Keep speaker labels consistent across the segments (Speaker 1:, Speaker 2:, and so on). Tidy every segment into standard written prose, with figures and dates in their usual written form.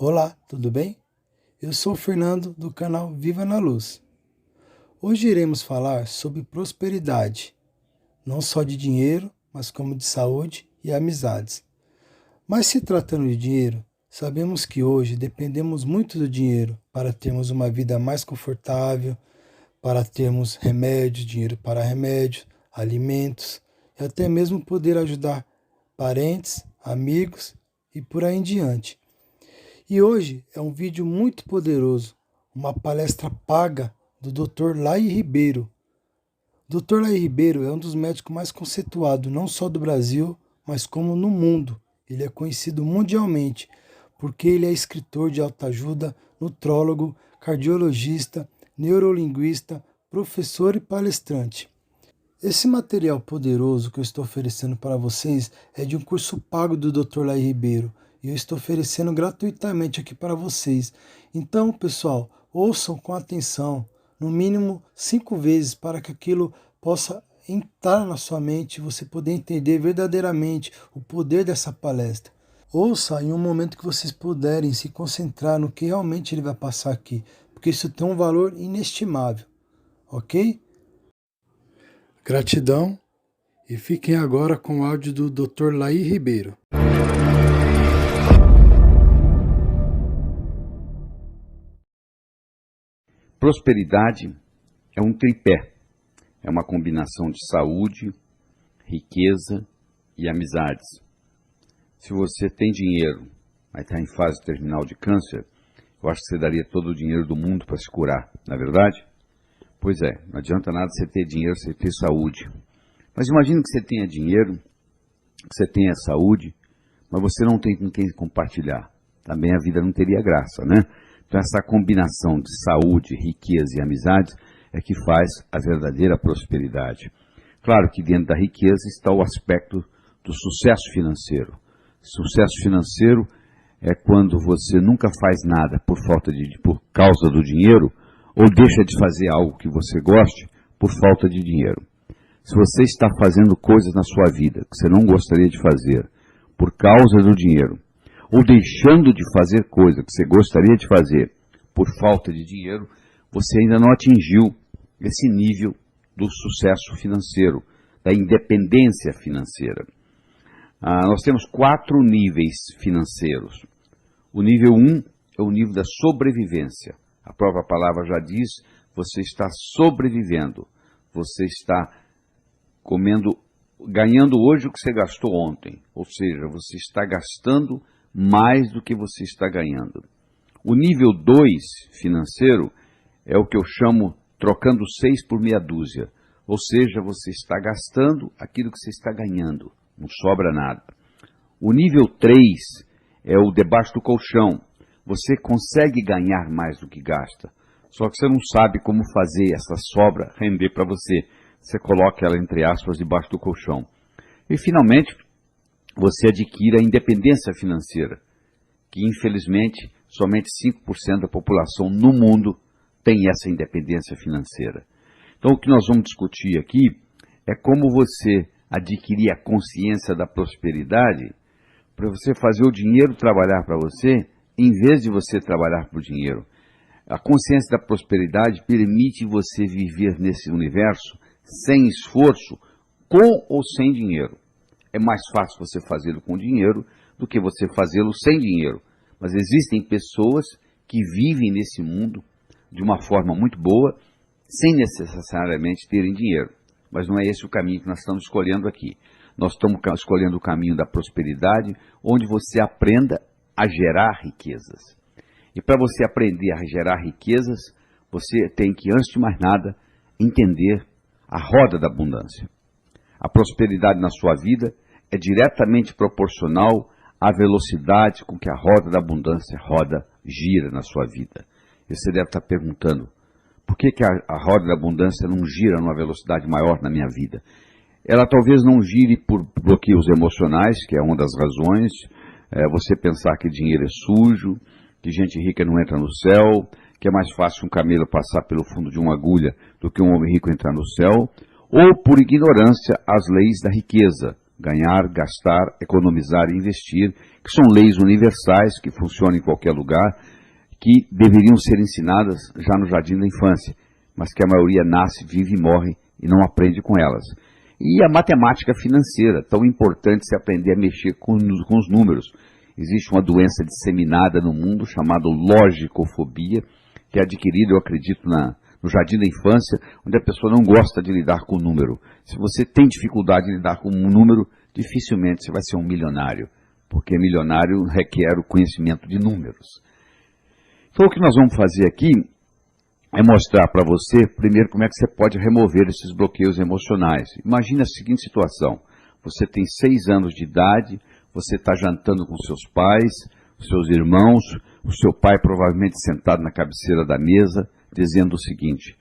Speaker 1: Olá, tudo bem? Eu sou o Fernando do canal Viva na Luz. Hoje iremos falar sobre prosperidade, não só de dinheiro, mas como de saúde e amizades. Mas se tratando de dinheiro, sabemos que hoje dependemos muito do dinheiro para termos uma vida mais confortável, para termos remédios, dinheiro para remédios, alimentos e até mesmo poder ajudar parentes, amigos e por aí em diante. E hoje é um vídeo muito poderoso, uma palestra paga do Dr. Lai Ribeiro. O Dr. Lai Ribeiro é um dos médicos mais conceituados, não só do Brasil, mas como no mundo. Ele é conhecido mundialmente, porque ele é escritor de autoajuda, nutrólogo, cardiologista, neurolinguista, professor e palestrante. Esse material poderoso que eu estou oferecendo para vocês é de um curso pago do Dr. Lai Ribeiro e eu estou oferecendo gratuitamente aqui para vocês. Então, pessoal, ouçam com atenção, no mínimo 5 vezes, para que aquilo possa entrar na sua mente e você poder entender verdadeiramente o poder dessa palestra. Ouça em um momento que vocês puderem se concentrar no que realmente ele vai passar aqui, porque isso tem um valor inestimável, ok? Gratidão e fiquem agora com o áudio do Dr. Lai Ribeiro.
Speaker 2: Prosperidade é um tripé, é uma combinação de saúde, riqueza e amizades. Se você tem dinheiro, mas está em fase terminal de câncer, eu acho que você daria todo o dinheiro do mundo para se curar, não é verdade? Pois é, não adianta nada você ter dinheiro, você ter saúde. Mas imagine que você tenha dinheiro, que você tenha saúde, mas você não tem com quem compartilhar. Também a vida não teria graça, né? Então essa combinação de saúde, riqueza e amizades é que faz a verdadeira prosperidade. Claro que dentro da riqueza está o aspecto do sucesso financeiro. Sucesso financeiro é quando você nunca faz nada por causa do dinheiro, ou deixa de fazer algo que você goste por falta de dinheiro. Se você está fazendo coisas na sua vida que você não gostaria de fazer por causa do dinheiro, ou deixando de fazer coisas que você gostaria de fazer por falta de dinheiro, você ainda não atingiu esse nível do sucesso financeiro, da independência financeira. Nós temos 4 níveis financeiros. O nível 1 é o nível da sobrevivência. A própria palavra já diz, você está sobrevivendo, você está ganhando hoje o que você gastou ontem, ou seja, você está gastando mais do que você está ganhando. O nível 2 financeiro é o que eu chamo trocando 6 por meia dúzia, ou seja, você está gastando aquilo que você está ganhando, não sobra nada. O nível 3 é o debaixo do colchão. Você consegue ganhar mais do que gasta, só que você não sabe como fazer essa sobra render para você. Você coloca ela, entre aspas, debaixo do colchão. E, finalmente, você adquire a independência financeira, que, infelizmente, somente 5% da população no mundo tem essa independência financeira. Então, o que nós vamos discutir aqui é como você adquirir a consciência da prosperidade para você fazer o dinheiro trabalhar para você, em vez de você trabalhar por dinheiro. A consciência da prosperidade permite você viver nesse universo sem esforço, com ou sem dinheiro. É mais fácil você fazê-lo com dinheiro do que você fazê-lo sem dinheiro. Mas existem pessoas que vivem nesse mundo de uma forma muito boa, sem necessariamente terem dinheiro. Mas não é esse o caminho que nós estamos escolhendo aqui. Nós estamos escolhendo o caminho da prosperidade, onde você aprenda a gerar riquezas. E para você aprender a gerar riquezas, você tem que, antes de mais nada, entender a roda da abundância. A prosperidade na sua vida é diretamente proporcional à velocidade com que a roda da abundância gira na sua vida. E você deve estar perguntando, por que a roda da abundância não gira numa velocidade maior na minha vida? Ela talvez não gire por bloqueios emocionais, que é uma das razões. Você pensar que dinheiro é sujo, que gente rica não entra no céu, que é mais fácil um camelo passar pelo fundo de uma agulha do que um homem rico entrar no céu, ou por ignorância às leis da riqueza, ganhar, gastar, economizar e investir, que são leis universais que funcionam em qualquer lugar, que deveriam ser ensinadas já no jardim da infância, mas que a maioria nasce, vive e morre e não aprende com elas. E a matemática financeira, tão importante se aprender a mexer com os números. Existe uma doença disseminada no mundo chamada logicofobia, que é adquirida, eu acredito, no jardim da infância, onde a pessoa não gosta de lidar com o número. Se você tem dificuldade de lidar com um número, dificilmente você vai ser um milionário, porque milionário requer o conhecimento de números. Então o que nós vamos fazer aqui é mostrar para você, primeiro, como é que você pode remover esses bloqueios emocionais. Imagine a seguinte situação: você tem 6 anos de idade, você está jantando com seus pais, seus irmãos, o seu pai provavelmente sentado na cabeceira da mesa, dizendo o seguinte: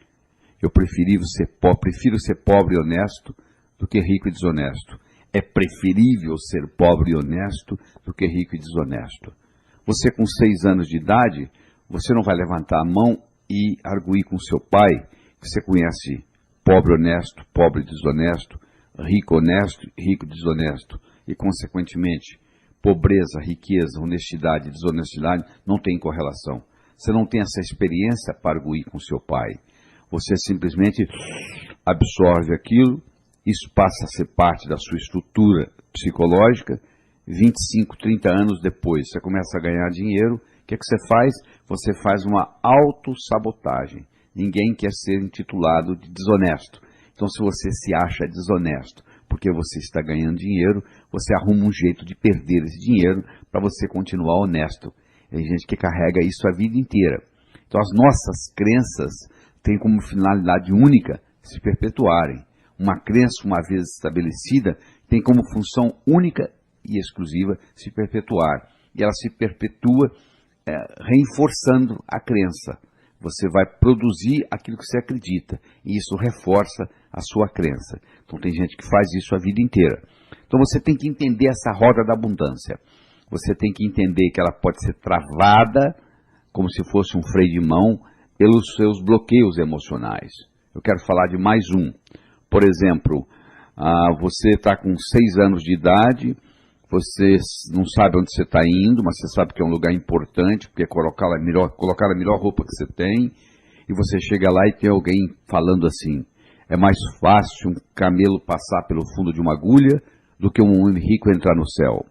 Speaker 2: eu prefiro ser pobre e honesto do que rico e desonesto. É preferível ser pobre e honesto do que rico e desonesto. Você com 6 anos de idade, você não vai levantar a mão e arguir com seu pai, que você conhece pobre honesto, pobre desonesto, rico honesto, rico desonesto, e consequentemente, pobreza, riqueza, honestidade e desonestidade não tem correlação. Você não tem essa experiência para arguir com seu pai. Você simplesmente absorve aquilo, isso passa a ser parte da sua estrutura psicológica. 25, 30 anos depois, você começa a ganhar dinheiro. O que você faz? Você faz uma autossabotagem. Ninguém quer ser intitulado de desonesto. Então, se você se acha desonesto porque você está ganhando dinheiro, você arruma um jeito de perder esse dinheiro para você continuar honesto. Tem gente que carrega isso a vida inteira. Então, as nossas crenças têm como finalidade única se perpetuarem. Uma crença, uma vez estabelecida, tem como função única e exclusiva se perpetuar. E ela se perpetua reforçando a crença. Você vai produzir aquilo que você acredita, e isso reforça a sua crença. Então tem gente que faz isso a vida inteira. Então você tem que entender essa roda da abundância. Você tem que entender que ela pode ser travada, como se fosse um freio de mão, pelos seus bloqueios emocionais. Eu quero falar de mais um. Por exemplo, você está com 6 anos de idade, você não sabe onde você está indo, mas você sabe que é um lugar importante, porque é colocar a melhor roupa que você tem, e você chega lá e tem alguém falando assim: é mais fácil um camelo passar pelo fundo de uma agulha do que um homem rico entrar no céu.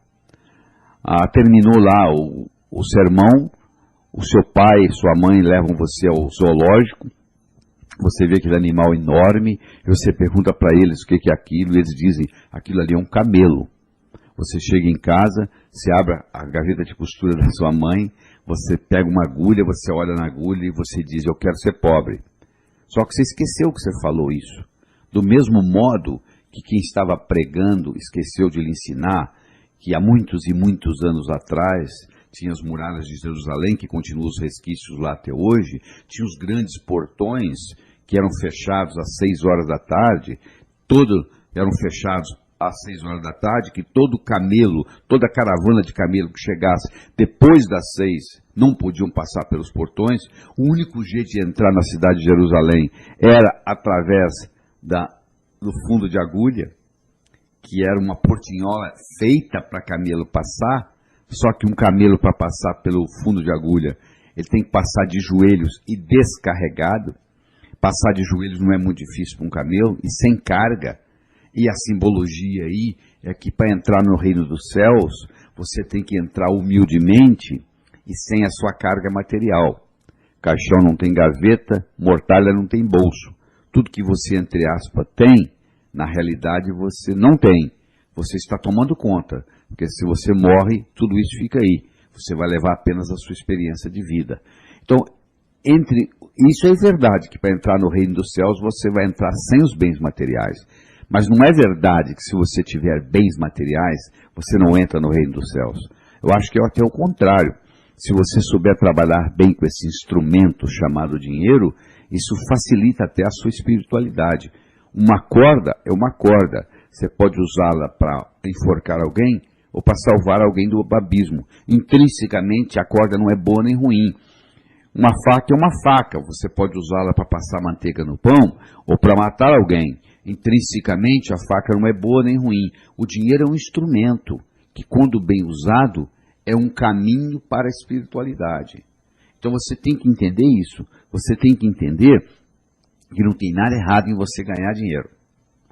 Speaker 2: Terminou lá o sermão, o seu pai e sua mãe levam você ao zoológico, você vê aquele animal enorme, e você pergunta para eles o que é aquilo, e eles dizem: aquilo ali é um camelo. Você chega em casa, você abre a gaveta de costura da sua mãe, você pega uma agulha, você olha na agulha e você diz: eu quero ser pobre. Só que você esqueceu que você falou isso. Do mesmo modo que quem estava pregando esqueceu de lhe ensinar que há muitos e muitos anos atrás tinha as muralhas de Jerusalém, que continuam os resquícios lá até hoje, tinha os grandes portões que eram fechados às 6 horas da tarde, eram fechados às 6 horas da tarde, que todo camelo, toda a caravana de camelo que chegasse depois das 6 não podiam passar pelos portões. O único jeito de entrar na cidade de Jerusalém era através do fundo de agulha, que era uma portinhola feita para camelo passar, só que um camelo, para passar pelo fundo de agulha, ele tem que passar de joelhos e descarregado. Passar de joelhos não é muito difícil para um camelo, e sem carga. E a simbologia aí é que para entrar no reino dos céus, você tem que entrar humildemente e sem a sua carga material. Caixão não tem gaveta, mortalha não tem bolso. Tudo que você, entre aspas, tem, na realidade você não tem. Você está tomando conta, porque se você morre, tudo isso fica aí. Você vai levar apenas a sua experiência de vida. Então, isso é verdade, que para entrar no reino dos céus, você vai entrar sem os bens materiais. Mas não é verdade que se você tiver bens materiais, você não entra no reino dos céus. Eu acho que é até o contrário. Se você souber trabalhar bem com esse instrumento chamado dinheiro, isso facilita até a sua espiritualidade. Uma corda é uma corda. Você pode usá-la para enforcar alguém ou para salvar alguém do abismo. Intrinsecamente, a corda não é boa nem ruim. Uma faca é uma faca. Você pode usá-la para passar manteiga no pão ou para matar alguém. Intrinsecamente, a faca não é boa nem ruim. O dinheiro é um instrumento que, quando bem usado, é um caminho para a espiritualidade. Então você tem que entender isso. Você tem que entender que não tem nada errado em você ganhar dinheiro.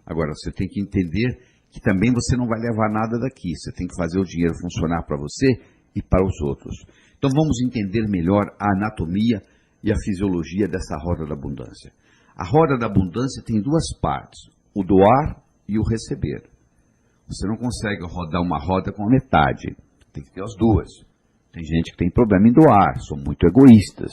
Speaker 2: Agora, você tem que entender que também você não vai levar nada daqui. Você tem que fazer o dinheiro funcionar para você e para os outros. Então vamos entender melhor a anatomia e a fisiologia dessa roda da abundância. A roda da abundância tem duas partes, o doar e o receber. Você não consegue rodar uma roda com a metade, tem que ter as duas. Tem gente que tem problema em doar, são muito egoístas.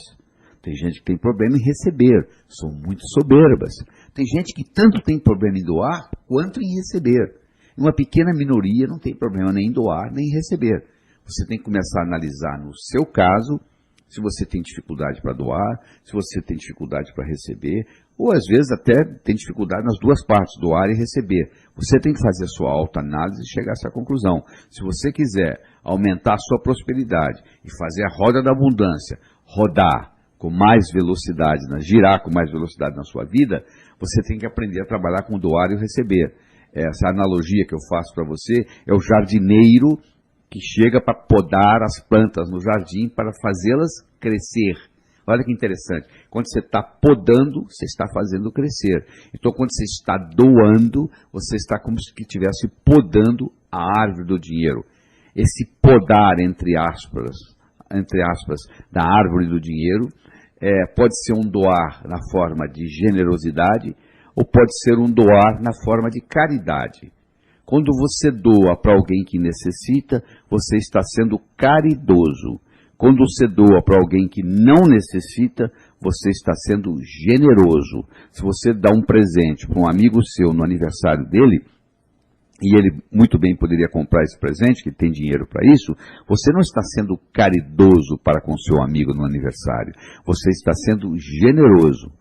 Speaker 2: Tem gente que tem problema em receber, são muito soberbas. Tem gente que tanto tem problema em doar quanto em receber. Uma pequena minoria não tem problema nem em doar nem em receber. Você tem que começar a analisar no seu caso, se você tem dificuldade para doar, se você tem dificuldade para receber, ou às vezes até tem dificuldade nas duas partes, doar e receber. Você tem que fazer a sua autoanálise e chegar a essa conclusão. Se você quiser aumentar a sua prosperidade e fazer a roda da abundância rodar com mais velocidade, girar com mais velocidade na sua vida, você tem que aprender a trabalhar com doar e receber. Essa analogia que eu faço para você é o jardineiro que chega para podar as plantas no jardim para fazê-las crescer. Olha que interessante. Quando você está podando, você está fazendo crescer. Então, quando você está doando, você está como se estivesse podando a árvore do dinheiro. Esse podar, entre aspas, da árvore do dinheiro, pode ser um doar na forma de generosidade ou pode ser um doar na forma de caridade. Quando você doa para alguém que necessita, você está sendo caridoso. Quando você doa para alguém que não necessita, você está sendo generoso. Se você dá um presente para um amigo seu no aniversário dele, e ele muito bem poderia comprar esse presente, que tem dinheiro para isso, você não está sendo caridoso para com seu amigo no aniversário. Você está sendo generoso.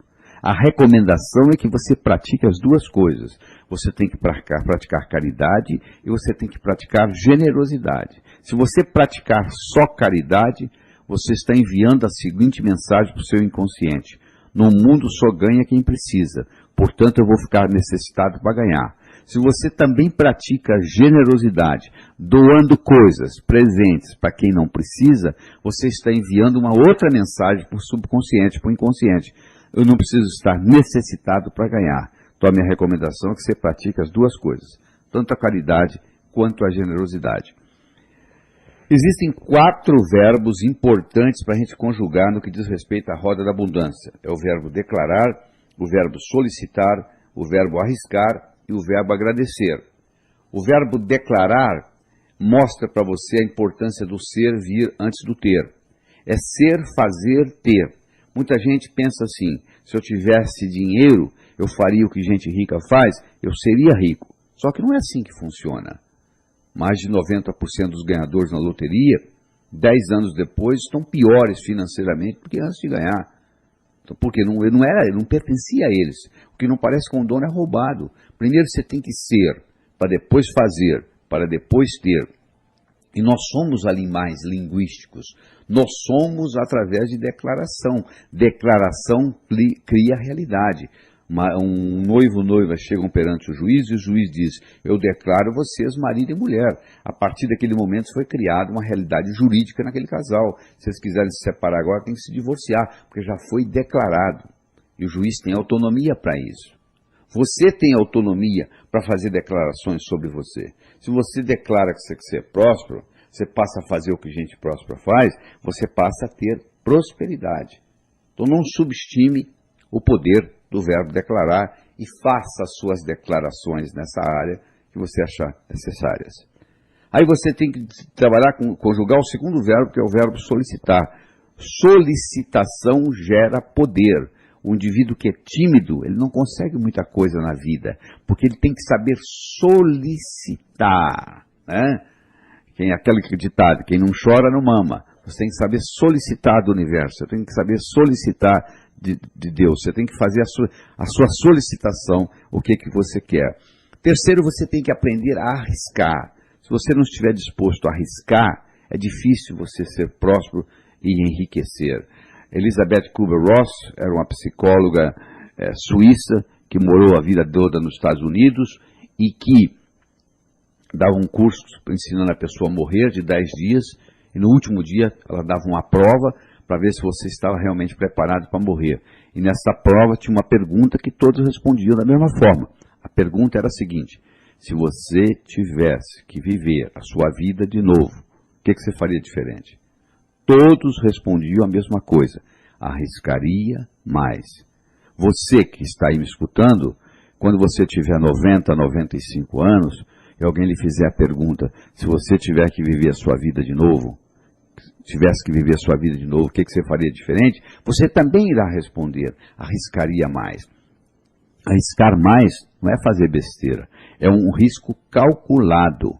Speaker 2: A recomendação é que você pratique as duas coisas. Você tem que praticar caridade e você tem que praticar generosidade. Se você praticar só caridade, você está enviando a seguinte mensagem para o seu inconsciente. No mundo só ganha quem precisa, portanto eu vou ficar necessitado para ganhar. Se você também pratica generosidade, doando coisas, presentes para quem não precisa, você está enviando uma outra mensagem para o subconsciente, para o inconsciente. Eu não preciso estar necessitado para ganhar. Então a minha recomendação é que você pratique as duas coisas, tanto a caridade quanto a generosidade. Existem 4 verbos importantes para a gente conjugar no que diz respeito à roda da abundância. É o verbo declarar, o verbo solicitar, o verbo arriscar e o verbo agradecer. O verbo declarar mostra para você a importância do ser vir antes do ter. É ser, fazer, ter. Muita gente pensa assim, se eu tivesse dinheiro, eu faria o que gente rica faz, eu seria rico. Só que não é assim que funciona. Mais de 90% dos ganhadores na loteria, 10 anos depois, estão piores financeiramente do que antes de ganhar. Então, porque não pertencia a eles. O que não parece com o dono é roubado. Primeiro você tem que ser, para depois fazer, para depois ter. E nós somos animais linguísticos. Nós somos através de declaração. Declaração cria realidade. Um noivo e noiva chegam perante o juiz e o juiz diz, eu declaro vocês marido e mulher. A partir daquele momento foi criada uma realidade jurídica naquele casal. Se eles quiserem se separar agora, tem que se divorciar, porque já foi declarado. E o juiz tem autonomia para isso. Você tem autonomia para fazer declarações sobre você. Se você declara que você é próspero, você passa a fazer o que gente próspera faz, você passa a ter prosperidade. Então não subestime o poder do verbo declarar e faça as suas declarações nessa área que você achar necessárias. Aí você tem que trabalhar conjugar o segundo verbo, que é o verbo solicitar. Solicitação gera poder. O indivíduo que é tímido, ele não consegue muita coisa na vida, porque ele tem que saber solicitar, né? Aquele ditado, quem não chora não mama. Você tem que saber solicitar do universo, você tem que saber solicitar de Deus, você tem que fazer a sua solicitação, o que você quer. Terceiro, você tem que aprender a arriscar. Se você não estiver disposto a arriscar, é difícil você ser próspero e enriquecer. Elizabeth Kubler-Ross era uma psicóloga suíça que morou a vida toda nos Estados Unidos e que dava um curso ensinando a pessoa a morrer de 10 dias, e no último dia ela dava uma prova para ver se você estava realmente preparado para morrer. E nessa prova tinha uma pergunta que todos respondiam da mesma forma. A pergunta era a seguinte: se você tivesse que viver a sua vida de novo, o que você faria diferente? Todos respondiam a mesma coisa: arriscaria mais. Você que está aí me escutando, quando você tiver 90, 95 anos, e alguém lhe fizer a pergunta, se você tiver que viver a sua vida de novo, o que você faria diferente? Você também irá responder: arriscaria mais. Arriscar mais não é fazer besteira, é um risco calculado.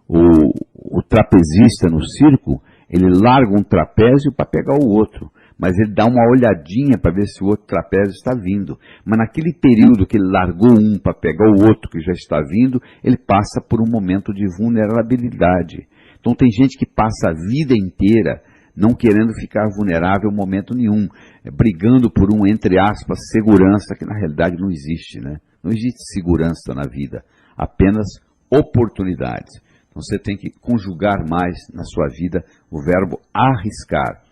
Speaker 2: O trapezista no circo, ele larga um trapézio para pegar o outro, mas ele dá uma olhadinha para ver se o outro trapézio está vindo. Mas naquele período que ele largou um para pegar o outro que já está vindo, ele passa por um momento de vulnerabilidade. Então tem gente que passa a vida inteira não querendo ficar vulnerável em momento nenhum, brigando por um, entre aspas, segurança, que na realidade não existe, né? Não existe segurança na vida, apenas oportunidades. Então você tem que conjugar mais na sua vida o verbo arriscar.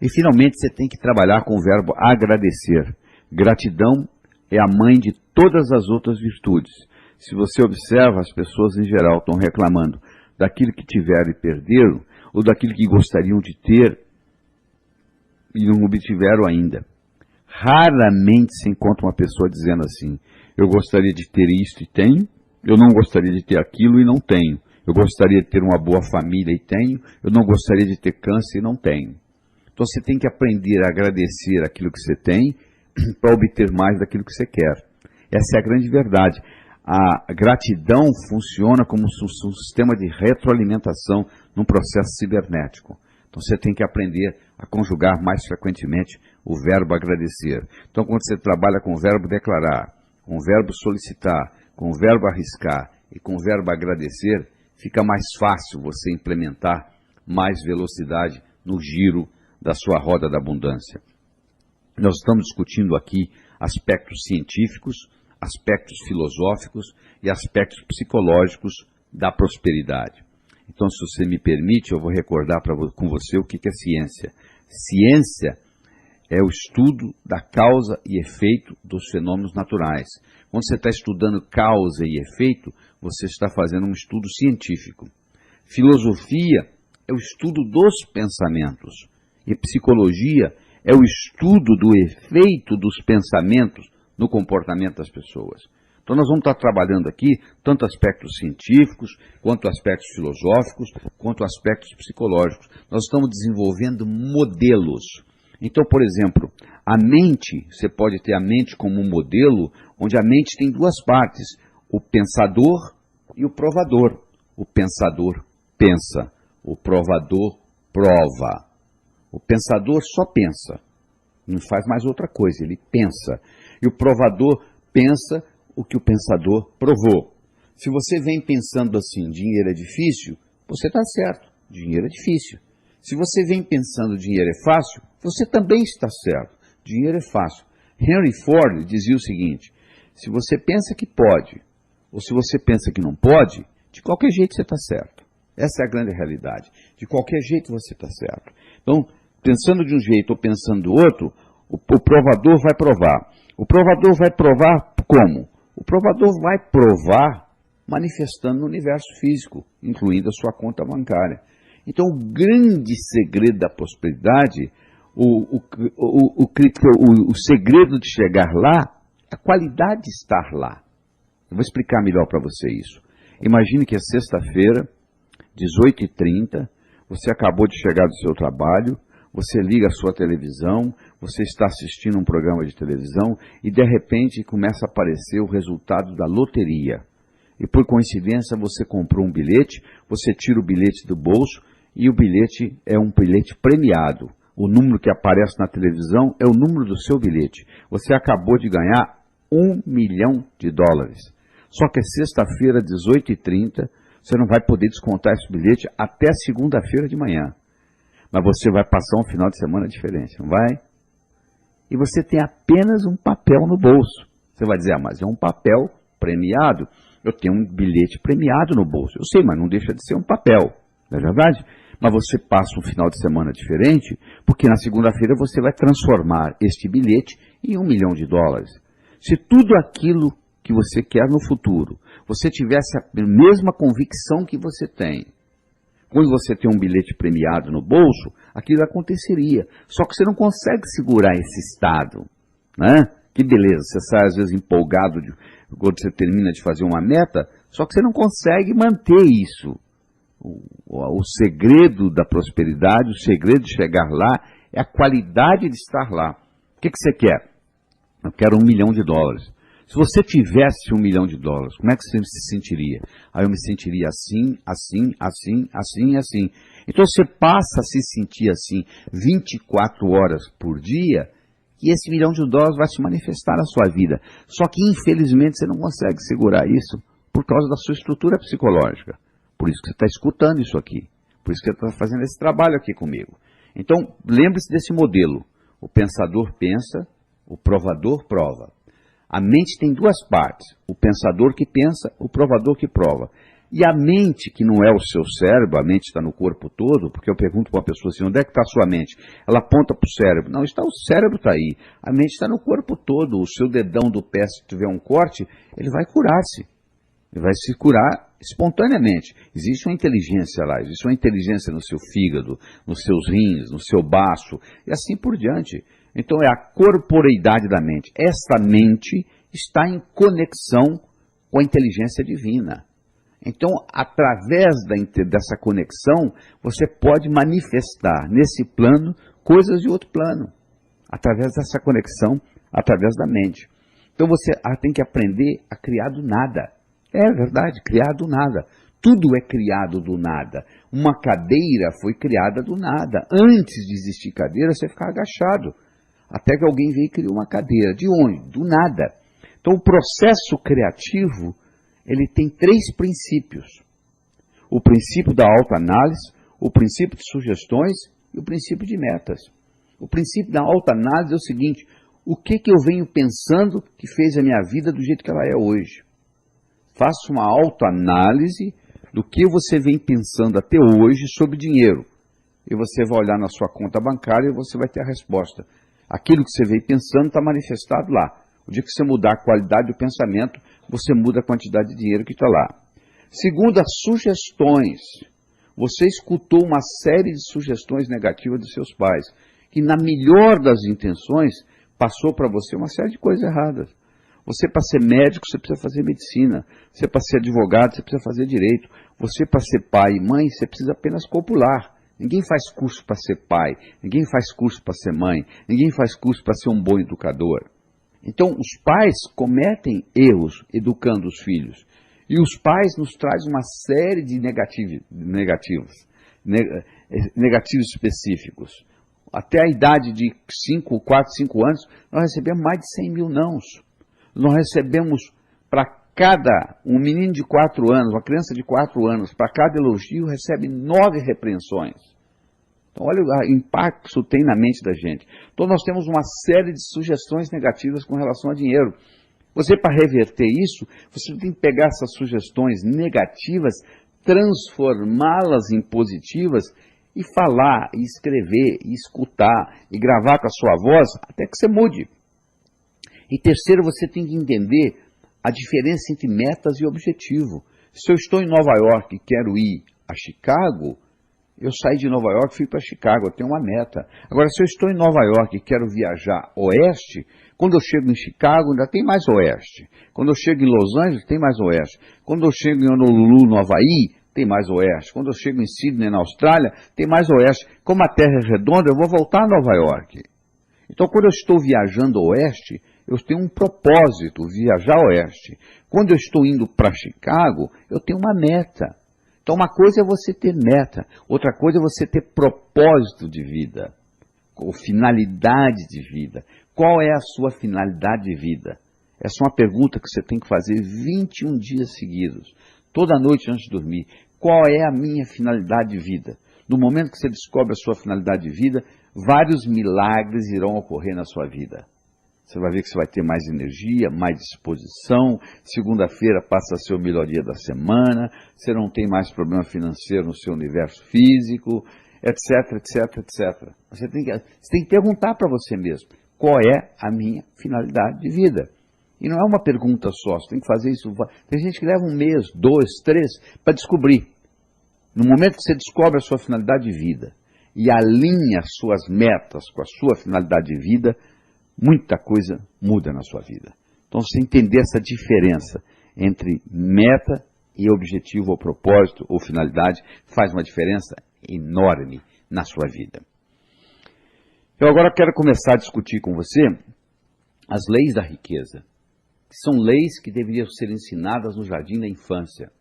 Speaker 2: E finalmente você tem que trabalhar com o verbo agradecer. Gratidão é a mãe de todas as outras virtudes. Se você observa, as pessoas em geral estão reclamando daquilo que tiveram e perderam, ou daquilo que gostariam de ter e não obtiveram ainda. Raramente se encontra uma pessoa dizendo assim: eu gostaria de ter isto e tenho, eu não gostaria de ter aquilo e não tenho. Eu gostaria de ter uma boa família e tenho, eu não gostaria de ter câncer e não tenho. Então você tem que aprender a agradecer aquilo que você tem para obter mais daquilo que você quer. Essa é a grande verdade. A gratidão funciona como um sistema de retroalimentação num processo cibernético. Então você tem que aprender a conjugar mais frequentemente o verbo agradecer. Então quando você trabalha com o verbo declarar, com o verbo solicitar, com o verbo arriscar e com o verbo agradecer, fica mais fácil você implementar mais velocidade no giro da sua roda da abundância. Nós estamos discutindo aqui aspectos científicos, aspectos filosóficos e aspectos psicológicos da prosperidade. Então, se você me permite, eu vou recordar com você o que é ciência. Ciência é o estudo da causa e efeito dos fenômenos naturais. Quando você está estudando causa e efeito, você está fazendo um estudo científico. Filosofia é o estudo dos pensamentos. E psicologia é o estudo do efeito dos pensamentos no comportamento das pessoas. Então nós vamos estar trabalhando aqui tanto aspectos científicos, quanto aspectos filosóficos, quanto aspectos psicológicos. Nós estamos desenvolvendo modelos. Então, por exemplo, a mente, você pode ter a mente como um modelo, onde a mente tem duas partes, o pensador e o provador. O pensador pensa, o provador prova. O pensador só pensa, não faz mais outra coisa, ele pensa. E o provador pensa o que o pensador provou. Se você vem pensando assim, dinheiro é difícil, você está certo, dinheiro é difícil. Se você vem pensando dinheiro é fácil, você também está certo, dinheiro é fácil. Henry Ford dizia o seguinte: se você pensa que pode, ou se você pensa que não pode, de qualquer jeito você está certo. Essa é a grande realidade. De qualquer jeito você está certo. Então, pensando de um jeito ou pensando do outro, o provador vai provar. O provador vai provar como? O provador vai provar manifestando no universo físico, incluindo a sua conta bancária. Então, o grande segredo da prosperidade, o segredo de chegar lá, a qualidade de estar lá. Eu vou explicar melhor para você isso. Imagine que é sexta-feira, 18h30, você acabou de chegar do seu trabalho, você liga a sua televisão, você está assistindo um programa de televisão e de repente começa a aparecer o resultado da loteria. E por coincidência você comprou um bilhete, você tira o bilhete do bolso e o bilhete é um bilhete premiado. O número que aparece na televisão é o número do seu bilhete. Você acabou de ganhar $1 milhão. Só que é sexta-feira, 18h30, você não vai poder descontar esse bilhete até segunda-feira de manhã. Mas você vai passar um final de semana diferente, não vai? E você tem apenas um papel no bolso. Você vai dizer, mas é um papel premiado. Eu tenho um bilhete premiado no bolso. Eu sei, mas não deixa de ser um papel, não é verdade? Mas você passa um final de semana diferente, porque na segunda-feira você vai transformar este bilhete em $1 milhão. Se tudo aquilo que você quer no futuro, você tivesse a mesma convicção que você tem, quando você tem um bilhete premiado no bolso, aquilo aconteceria. Só que você não consegue segurar esse estado, né? Que beleza, você sai às vezes empolgado quando você termina de fazer uma meta, só que você não consegue manter isso. O segredo da prosperidade, o segredo de chegar lá, é a qualidade de estar lá. O que você quer? Eu quero $1 milhão. Se você tivesse $1 milhão, como é que você se sentiria? Aí eu me sentiria assim, assim, assim, assim, assim. Então você passa a se sentir assim 24 horas por dia, e esse $1 milhão vai se manifestar na sua vida. Só que infelizmente você não consegue segurar isso por causa da sua estrutura psicológica. Por isso que você está escutando isso aqui. Por isso que você está fazendo esse trabalho aqui comigo. Então, lembre-se desse modelo. O pensador pensa, o provador prova. A mente tem duas partes. O pensador que pensa, o provador que prova. E a mente, que não é o seu cérebro, a mente está no corpo todo, porque eu pergunto para uma pessoa assim, onde é que está a sua mente? Ela aponta para o cérebro. Não, o cérebro está aí. A mente está no corpo todo. O seu dedão do pé, se tiver um corte, ele vai curar-se. Ele vai se curar espontaneamente. Existe uma inteligência lá, existe uma inteligência no seu fígado, nos seus rins, no seu baço, e assim por diante. Então é a corporeidade da mente. Esta mente está em conexão com a inteligência divina. Então, através dessa conexão, você pode manifestar nesse plano coisas de outro plano. Através dessa conexão, através da mente. Então você tem que aprender a criar do nada. É verdade, criar do nada. Tudo é criado do nada. Uma cadeira foi criada do nada. Antes de existir cadeira, você ficava agachado. Até que alguém veio e criou uma cadeira. De onde? Do nada. Então o processo criativo, ele tem 3 princípios. O princípio da autoanálise, o princípio de sugestões e o princípio de metas. O princípio da autoanálise é o seguinte: o que eu venho pensando que fez a minha vida do jeito que ela é hoje? Faça uma autoanálise do que você vem pensando até hoje sobre dinheiro. E você vai olhar na sua conta bancária e você vai ter a resposta. Aquilo que você vem pensando está manifestado lá. O dia que você mudar a qualidade do pensamento, você muda a quantidade de dinheiro que está lá. Segundo, as sugestões. Você escutou uma série de sugestões negativas dos seus pais, que na melhor das intenções, passou para você uma série de coisas erradas. Você, para ser médico, você precisa fazer medicina. Você, para ser advogado, você precisa fazer direito. Você, para ser pai e mãe, você precisa apenas copular. Ninguém faz curso para ser pai. Ninguém faz curso para ser mãe. Ninguém faz curso para ser um bom educador. Então, os pais cometem erros educando os filhos. E os pais nos trazem uma série de negativos específicos. Até a idade de 4, 5 anos, nós recebemos mais de 100 mil nãos. Nós recebemos um menino de 4 anos, uma criança de 4 anos, para cada elogio, recebe 9 repreensões. Então, olha o impacto que isso tem na mente da gente. Então, nós temos uma série de sugestões negativas com relação a dinheiro. Você, para reverter isso, você tem que pegar essas sugestões negativas, transformá-las em positivas e falar, e escrever, e escutar, e gravar com a sua voz, até que você mude. E terceiro, você tem que entender a diferença entre metas e objetivo. Se eu estou em Nova York e quero ir a Chicago, eu saí de Nova York e fui para Chicago, eu tenho uma meta. Agora, se eu estou em Nova York e quero viajar oeste, quando eu chego em Chicago, ainda tem mais oeste. Quando eu chego em Los Angeles, tem mais oeste. Quando eu chego em Honolulu, no Havaí, tem mais oeste. Quando eu chego em Sydney, na Austrália, tem mais oeste. Como a Terra é redonda, eu vou voltar a Nova York. Então, quando eu estou viajando oeste, eu tenho um propósito, viajar oeste. Quando eu estou indo para Chicago, eu tenho uma meta. Então, uma coisa é você ter meta, outra coisa é você ter propósito de vida, ou finalidade de vida. Qual é a sua finalidade de vida? Essa é uma pergunta que você tem que fazer 21 dias seguidos, toda noite antes de dormir. Qual é a minha finalidade de vida? No momento que você descobre a sua finalidade de vida, vários milagres irão ocorrer na sua vida. Você vai ver que você vai ter mais energia, mais disposição. Segunda-feira passa a ser o melhor dia da semana. Você não tem mais problema financeiro no seu universo físico, etc, etc, etc. Você tem que perguntar para você mesmo, qual é a minha finalidade de vida? E não é uma pergunta só, você tem que fazer isso. Tem gente que leva 1 mês, 2, 3, para descobrir. No momento que você descobre a sua finalidade de vida e alinha suas metas com a sua finalidade de vida, muita coisa muda na sua vida. Então, você entender essa diferença entre meta e objetivo ou propósito ou finalidade faz uma diferença enorme na sua vida. Eu agora quero começar a discutir com você as leis da riqueza, que são leis que deveriam ser ensinadas no jardim da infância.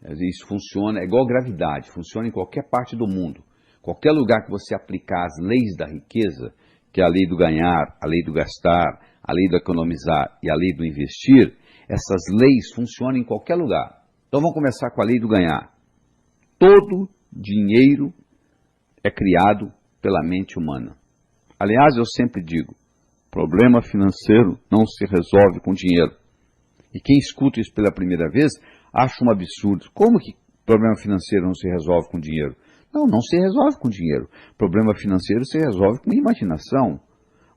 Speaker 2: Isso funciona, é igual gravidade, funciona em qualquer parte do mundo. Qualquer lugar que você aplicar as leis da riqueza, que é a lei do ganhar, a lei do gastar, a lei do economizar e a lei do investir, essas leis funcionam em qualquer lugar. Então vamos começar com a lei do ganhar. Todo dinheiro é criado pela mente humana. Aliás, eu sempre digo, problema financeiro não se resolve com dinheiro. E quem escuta isso pela primeira vez acha um absurdo. Como que problema financeiro não se resolve com dinheiro? Não, não se resolve com dinheiro. Problema financeiro se resolve com imaginação.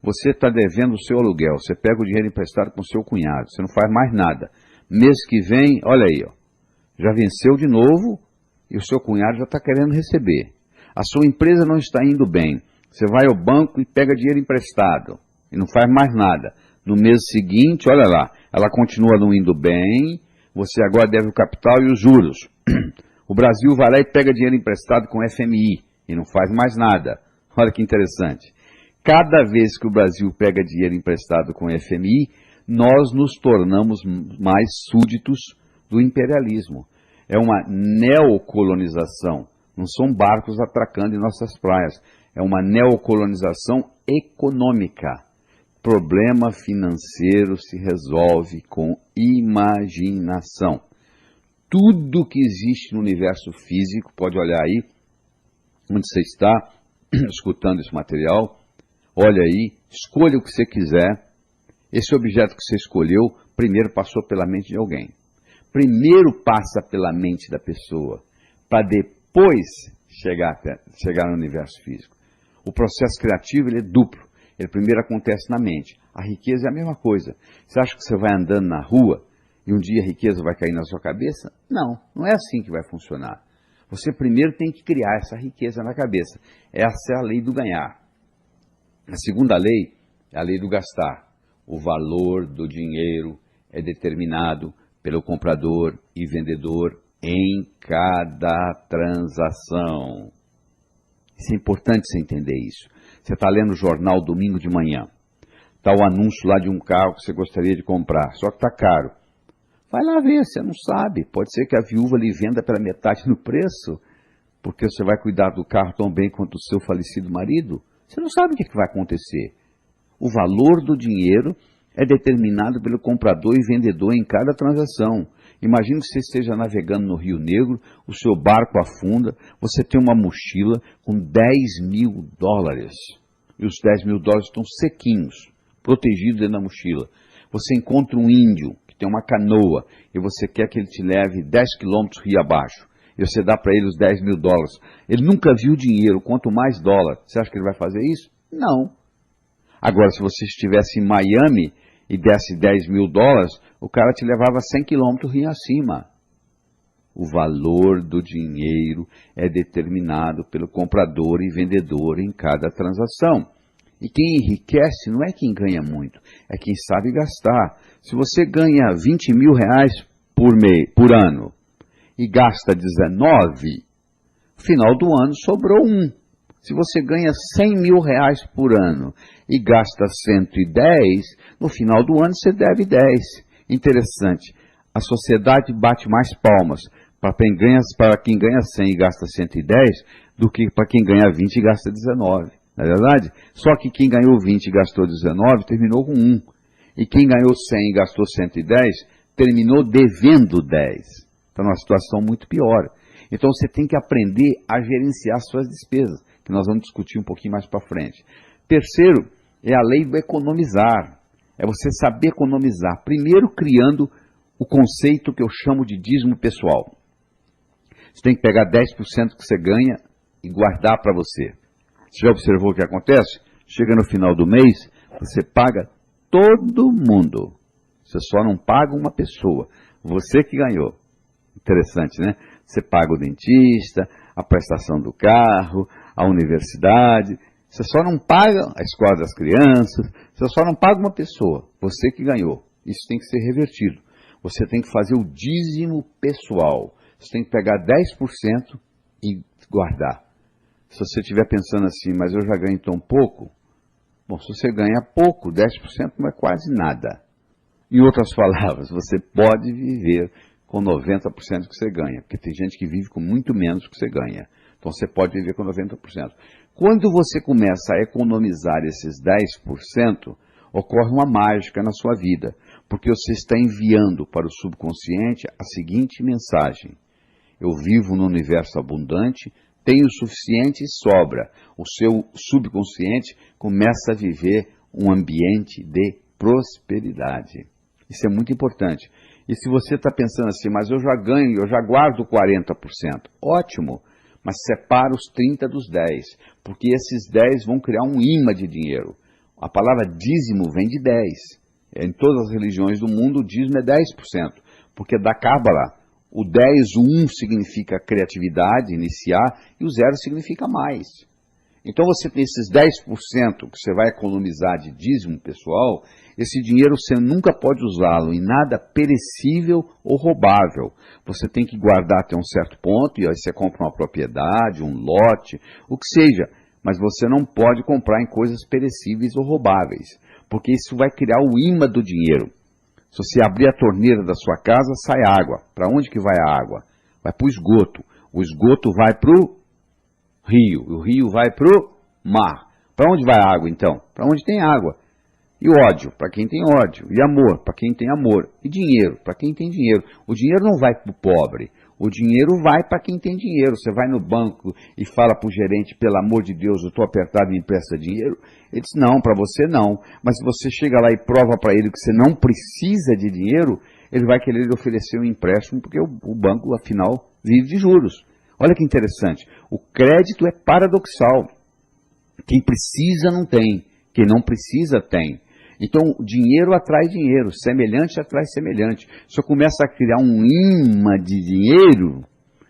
Speaker 2: Você está devendo o seu aluguel, você pega o dinheiro emprestado com o seu cunhado, você não faz mais nada. Mês que vem, olha aí, ó, já venceu de novo e o seu cunhado já está querendo receber. A sua empresa não está indo bem. Você vai ao banco e pega dinheiro emprestado e não faz mais nada. No mês seguinte, olha lá, ela continua não indo bem, você agora deve o capital e os juros. O Brasil vai lá e pega dinheiro emprestado com FMI e não faz mais nada. Olha que interessante. Cada vez que o Brasil pega dinheiro emprestado com FMI, nós nos tornamos mais súditos do imperialismo. É uma neocolonização. Não são barcos atracando em nossas praias. É uma neocolonização econômica. Problema financeiro se resolve com imaginação. Tudo que existe no universo físico, pode olhar aí, onde você está, escutando esse material, olha aí, escolha o que você quiser. Esse objeto que você escolheu, primeiro passou pela mente de alguém. Primeiro passa pela mente da pessoa, para depois chegar no universo físico. O processo criativo ele é duplo. Ele primeiro acontece na mente. A riqueza é a mesma coisa. Você acha que você vai andando na rua e um dia a riqueza vai cair na sua cabeça? Não, não é assim que vai funcionar. Você primeiro tem que criar essa riqueza na cabeça. Essa é a lei do ganhar. A segunda lei é a lei do gastar. O valor do dinheiro é determinado pelo comprador e vendedor em cada transação. Isso é importante você entender isso. Você está lendo o jornal domingo de manhã. Está o anúncio lá de um carro que você gostaria de comprar, só que está caro. Vai lá ver, você não sabe. Pode ser que a viúva lhe venda pela metade no preço, porque você vai cuidar do carro tão bem quanto o seu falecido marido. Você não sabe o que vai acontecer. O valor do dinheiro é determinado pelo comprador e vendedor em cada transação. Imagine que você esteja navegando no Rio Negro, o seu barco afunda, você tem uma mochila com $10.000. E os $10.000 estão sequinhos, protegidos dentro da mochila. Você encontra um índio que tem uma canoa e você quer que ele te leve 10 quilômetros rio abaixo. E você dá para ele os $10.000. Ele nunca viu dinheiro, quanto mais dólar. Você acha que ele vai fazer isso? Não. Agora, se você estivesse em Miami e desse $10.000, o cara te levava 100 quilômetros rio acima. O valor do dinheiro é determinado pelo comprador e vendedor em cada transação. E quem enriquece não é quem ganha muito, é quem sabe gastar. Se você ganha R$20.000 por ano e gasta 19, no final do ano sobrou 1. Se você ganha R$100.000 por ano e gasta 110, no final do ano você deve 10. Interessante, a sociedade bate mais palmas para quem ganha 100 e gasta 110 do que para quem ganha 20 e gasta 19. Não é verdade? Só que quem ganhou 20 e gastou 19 terminou com 1. E quem ganhou 100 e gastou 110 terminou devendo 10. Está numa situação muito pior. Então você tem que aprender a gerenciar suas despesas, que nós vamos discutir um pouquinho mais para frente. Terceiro, É a lei do economizar. É você saber economizar. Primeiro criando o conceito que eu chamo de dízimo pessoal. Você tem que pegar 10% que você ganha e guardar para você. Você já observou o que acontece? Chega no final do mês, você paga todo mundo. Você só não paga uma pessoa. Você que ganhou. Interessante, né? Você paga o dentista, a prestação do carro, a universidade. Você só não paga a escola das crianças. Você só não paga uma pessoa. Você que ganhou. Isso tem que ser revertido. Você tem que fazer o dízimo pessoal. Você tem que pegar 10% e guardar. Se você estiver pensando assim, mas eu já ganho tão pouco. Bom, se você ganha pouco, 10% não é quase nada. Em outras palavras, você pode viver com 90% que você ganha, porque tem gente que vive com muito menos que você ganha. Então você pode viver com 90%. Quando você começa a economizar esses 10%, ocorre uma mágica na sua vida, porque você está enviando para o subconsciente a seguinte mensagem: eu vivo no universo abundante, tenho o suficiente e sobra. O seu subconsciente começa a viver um ambiente de prosperidade. Isso é muito importante. E se você está pensando assim, mas eu já ganho, eu já guardo 40%. Ótimo, mas separa os 30 dos 10, porque esses 10 vão criar um imã de dinheiro. A palavra dízimo vem de 10. Em todas as religiões do mundo, o dízimo é 10%, porque da Cábala, o 10, o 1 significa criatividade, iniciar, e o 0 significa mais. Então você tem esses 10% que você vai economizar de dízimo pessoal, esse dinheiro você nunca pode usá-lo em nada perecível ou roubável. Você tem que guardar até um certo ponto, e aí você compra uma propriedade, um lote, o que seja, mas você não pode comprar em coisas perecíveis ou roubáveis, porque isso vai criar o imã do dinheiro. Se você abrir a torneira da sua casa, sai água. Para onde que vai a água? Vai para o esgoto. O esgoto vai para o rio. O rio vai para o mar. Para onde vai a água, então? Para onde tem água. E ódio, para quem tem ódio. E amor, para quem tem amor. E dinheiro, para quem tem dinheiro. O dinheiro não vai para o pobre. O dinheiro vai para quem tem dinheiro. Você vai no banco e fala para o gerente, pelo amor de Deus, eu estou apertado, me empresta dinheiro. Ele diz, não, para você não. Mas se você chega lá e prova para ele que você não precisa de dinheiro, ele vai querer lhe oferecer um empréstimo, porque o banco, afinal, vive de juros. Olha que interessante. O crédito é paradoxal. Quem precisa não tem. Quem não precisa tem. Então, dinheiro atrai dinheiro, semelhante atrai semelhante. Se eu começo a criar um imã de dinheiro,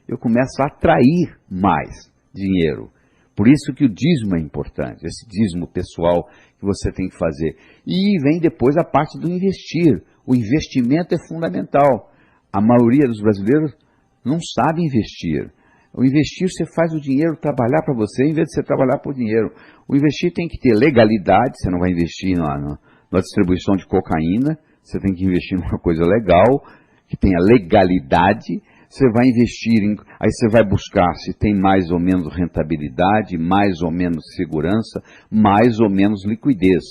Speaker 2: eu começo a atrair mais dinheiro. Por isso que o dízimo é importante, esse dízimo pessoal que você tem que fazer. E vem depois a parte do investir. O investimento é fundamental. A maioria dos brasileiros não sabe investir. O investir, você faz o dinheiro trabalhar para você, em vez de você trabalhar por dinheiro. O investir tem que ter legalidade, você não vai investir na distribuição de cocaína, você tem que investir numa coisa legal, que tenha legalidade. Você vai investir, aí você vai buscar se tem mais ou menos rentabilidade, mais ou menos segurança, mais ou menos liquidez.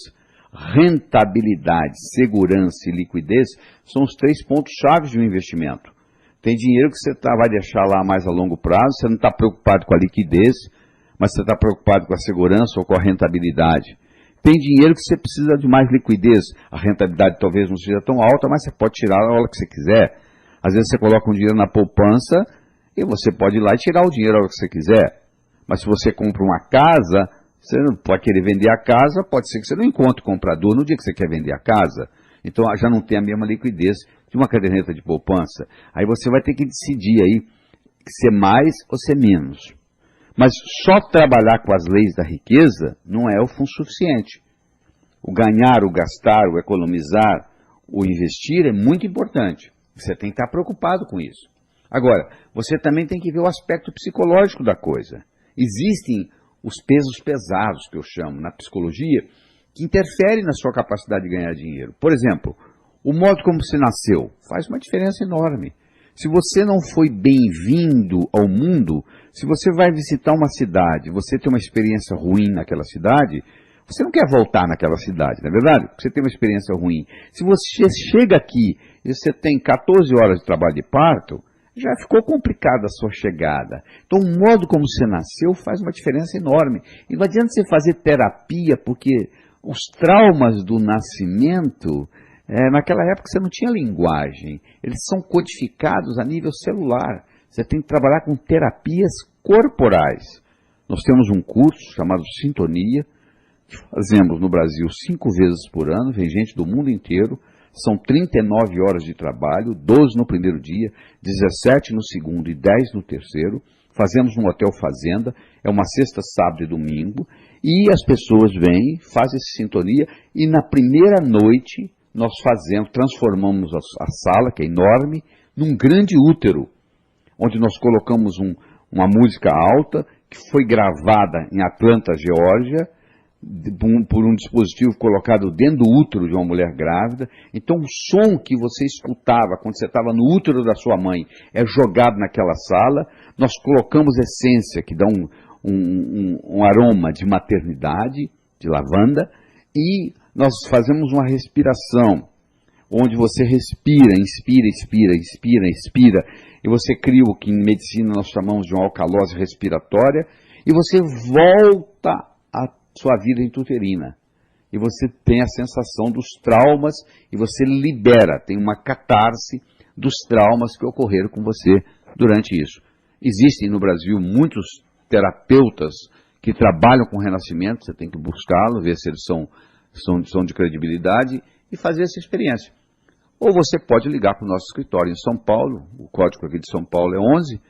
Speaker 2: Rentabilidade, segurança e liquidez são os 3 pontos chaves de um investimento. Tem dinheiro que você vai deixar lá mais a longo prazo, você não está preocupado com a liquidez, mas você está preocupado com a segurança ou com a rentabilidade. Tem dinheiro que você precisa de mais liquidez. A rentabilidade talvez não seja tão alta, mas você pode tirar a hora que você quiser. Às vezes você coloca um dinheiro na poupança e você pode ir lá e tirar o dinheiro a hora que você quiser. Mas se você compra uma casa, você não pode querer vender a casa, pode ser que você não encontre comprador no dia que você quer vender a casa. Então já não tem a mesma liquidez de uma caderneta de poupança. Aí você vai ter que decidir aí se é mais ou se é menos. Mas só trabalhar com as leis da riqueza não é o suficiente. O ganhar, o gastar, o economizar, o investir é muito importante. Você tem que estar preocupado com isso. Agora, você também tem que ver o aspecto psicológico da coisa. Existem os pesos pesados, que eu chamo, na psicologia, que interferem na sua capacidade de ganhar dinheiro. Por exemplo, o modo como você nasceu faz uma diferença enorme. Se você não foi bem-vindo ao mundo, se você vai visitar uma cidade, você tem uma experiência ruim naquela cidade, você não quer voltar naquela cidade, não é verdade? Porque você tem uma experiência ruim. Se você chega aqui e você tem 14 horas de trabalho de parto, já ficou complicada a sua chegada. Então, o modo como você nasceu faz uma diferença enorme. E não adianta você fazer terapia, porque os traumas do nascimento, naquela época você não tinha linguagem, eles são codificados a nível celular. Você tem que trabalhar com terapias corporais. Nós temos um curso chamado Sintonia, que fazemos no Brasil 5 vezes por ano, vem gente do mundo inteiro, são 39 horas de trabalho, 12 no primeiro dia, 17 no segundo e 10 no terceiro. Fazemos no Hotel Fazenda, é uma sexta, sábado e domingo, e as pessoas vêm, fazem essa sintonia, e na primeira noite nós transformamos a sala, que é enorme, num grande útero, onde nós colocamos uma música alta, que foi gravada em Atlanta, Geórgia, por um dispositivo colocado dentro do útero de uma mulher grávida. Então o som que você escutava quando você estava no útero da sua mãe é jogado naquela sala. Nós colocamos essência que dá um aroma de maternidade, de lavanda, e nós fazemos uma respiração, onde você respira, inspira, expira, inspira, expira, e você cria o que em medicina nós chamamos de uma alcalose respiratória, e você volta à sua vida intrauterina. E você tem a sensação dos traumas, e você libera, tem uma catarse dos traumas que ocorreram com você durante isso. Existem no Brasil muitos terapeutas que trabalham com renascimento, você tem que buscá-los, ver se eles são de credibilidade e fazer essa experiência. Ou você pode ligar para o nosso escritório em São Paulo, o código aqui de São Paulo é 11,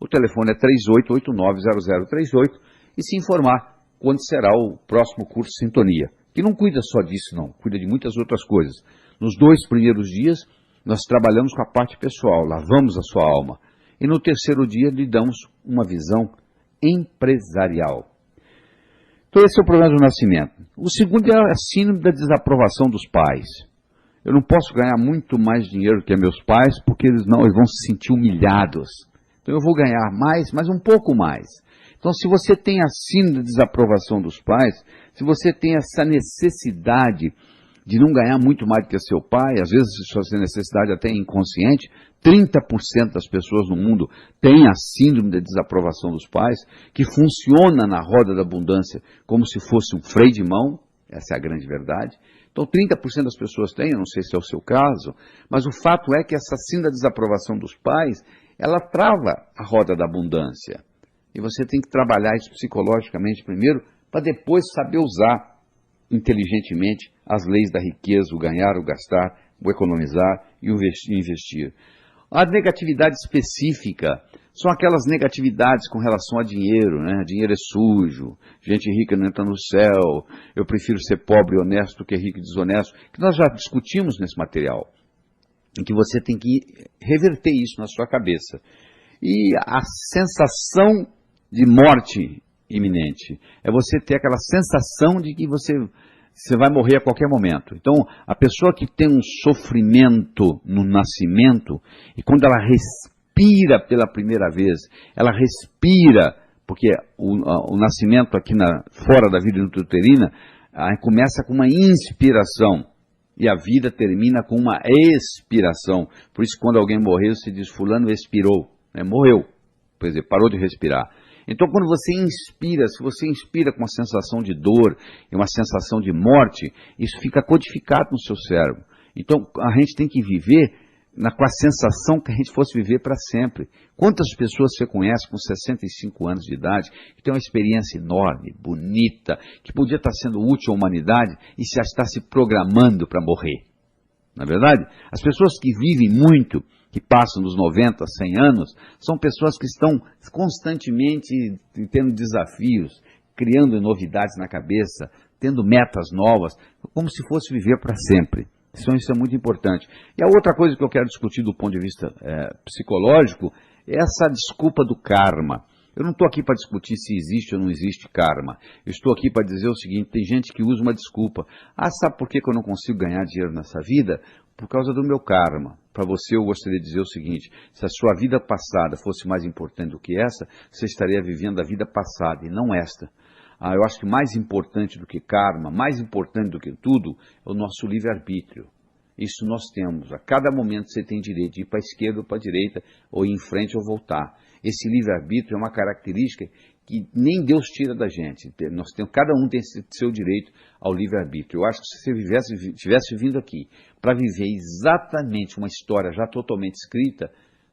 Speaker 2: o telefone é 38890038, e se informar quando será o próximo curso Sintonia, que não cuida só disso não, cuida de muitas outras coisas. Nos 2 primeiros dias, nós trabalhamos com a parte pessoal, lavamos a sua alma, e no terceiro dia lhe damos uma visão empresarial. Então esse é o problema do nascimento. O segundo é a síndrome da desaprovação dos pais. Eu não posso ganhar muito mais dinheiro que meus pais, porque eles vão se sentir humilhados. Então eu vou ganhar mais, mas um pouco mais. Então se você tem a síndrome da desaprovação dos pais, se você tem essa necessidade de não ganhar muito mais do que seu pai, às vezes essa necessidade até é inconsciente, 30% das pessoas no mundo têm a síndrome da desaprovação dos pais, que funciona na roda da abundância como se fosse um freio de mão, essa é a grande verdade. Então 30% das pessoas têm, eu não sei se é o seu caso, mas o fato é que essa síndrome da desaprovação dos pais, ela trava a roda da abundância. E você tem que trabalhar isso psicologicamente primeiro, para depois saber usar inteligentemente as leis da riqueza, o ganhar, o gastar, o economizar e o investir. A negatividade específica são aquelas negatividades com relação a dinheiro, né? Dinheiro é sujo, gente rica não entra no céu, eu prefiro ser pobre e honesto do que rico e desonesto, que nós já discutimos nesse material, em que você tem que reverter isso na sua cabeça. E a sensação de morte iminente é você ter aquela sensação de que você vai morrer a qualquer momento. Então, a pessoa que tem um sofrimento no nascimento, e quando ela respira pela primeira vez, ela respira, porque o nascimento aqui fora da vida intrauterina começa com uma inspiração, e a vida termina com uma expiração. Por isso, quando alguém morreu, se diz, fulano expirou, né? Morreu, quer dizer, parou de respirar. Então, quando você inspira, se você inspira com uma sensação de dor e uma sensação de morte, isso fica codificado no seu cérebro. Então, a gente tem que viver com a sensação que a gente fosse viver para sempre. Quantas pessoas você conhece com 65 anos de idade, que tem uma experiência enorme, bonita, que podia estar sendo útil à humanidade e já está se programando para morrer? Não é verdade? As pessoas que vivem muito, que passam dos 90, 100 anos, são pessoas que estão constantemente tendo desafios, criando novidades na cabeça, tendo metas novas, como se fosse viver para sempre. Isso é muito importante. E a outra coisa que eu quero discutir do ponto de vista psicológico é essa desculpa do karma. Eu não estou aqui para discutir se existe ou não existe karma. Eu estou aqui para dizer o seguinte, tem gente que usa uma desculpa. Sabe por que eu não consigo ganhar dinheiro nessa vida? Por causa do meu karma. Para você eu gostaria de dizer o seguinte, se a sua vida passada fosse mais importante do que essa, você estaria vivendo a vida passada e não esta. Eu acho que mais importante do que karma, mais importante do que tudo, é o nosso livre-arbítrio. Isso nós temos. A cada momento você tem direito de ir para a esquerda ou para a direita, ou ir em frente ou voltar. Esse livre-arbítrio é uma característica que nem Deus tira da gente. Cada um tem seu direito ao livre-arbítrio. Eu acho que se você tivesse vindo aqui para viver exatamente uma história já totalmente escrita,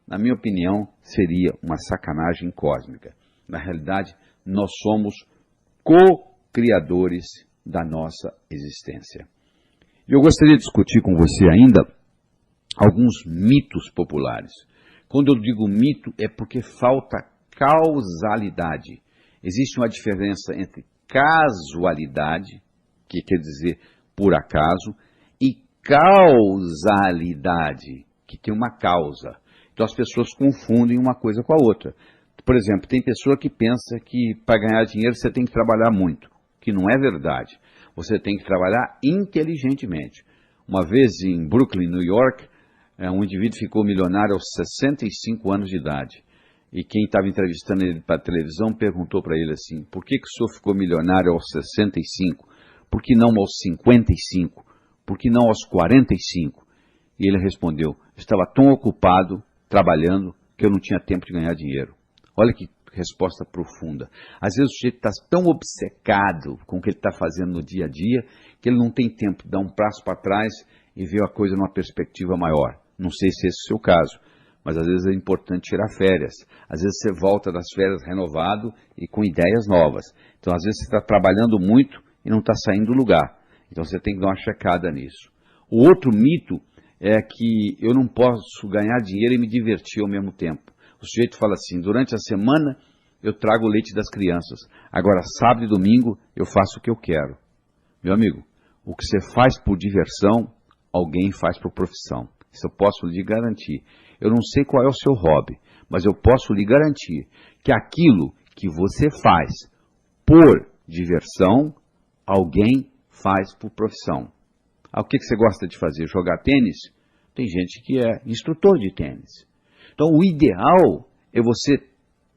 Speaker 2: na minha opinião, seria uma sacanagem cósmica. Na realidade, nós somos co-criadores da nossa existência. E eu gostaria de discutir com você ainda alguns mitos populares. Quando eu digo mito, é porque falta causalidade. Existe uma diferença entre casualidade, que quer dizer por acaso, e causalidade, que tem uma causa. Então as pessoas confundem uma coisa com a outra. Por exemplo, tem pessoa que pensa que para ganhar dinheiro você tem que trabalhar muito, que não é verdade. Você tem que trabalhar inteligentemente. Uma vez em Brooklyn, New York, um indivíduo ficou milionário aos 65 anos de idade. E quem estava entrevistando ele para a televisão perguntou para ele assim, por que o senhor ficou milionário aos 65? Por que não aos 55? Por que não aos 45? E ele respondeu, estava tão ocupado trabalhando que eu não tinha tempo de ganhar dinheiro. Olha que resposta profunda. Às vezes o sujeito está tão obcecado com o que ele está fazendo no dia a dia que ele não tem tempo de dar um passo para trás e ver a coisa numa perspectiva maior. Não sei se esse é o seu caso, mas às vezes é importante tirar férias. Às vezes você volta das férias renovado e com ideias novas. Então às vezes você está trabalhando muito e não está saindo do lugar. Então você tem que dar uma checada nisso. O outro mito é que eu não posso ganhar dinheiro e me divertir ao mesmo tempo. O sujeito fala assim, durante a semana eu trago o leite das crianças. Agora, sábado e domingo, eu faço o que eu quero. Meu amigo, o que você faz por diversão, alguém faz por profissão. Isso eu posso lhe garantir. Eu não sei qual é o seu hobby, mas eu posso lhe garantir que aquilo que você faz por diversão, alguém faz por profissão. O que você gosta de fazer? Jogar tênis? Tem gente que é instrutor de tênis. Então, o ideal é você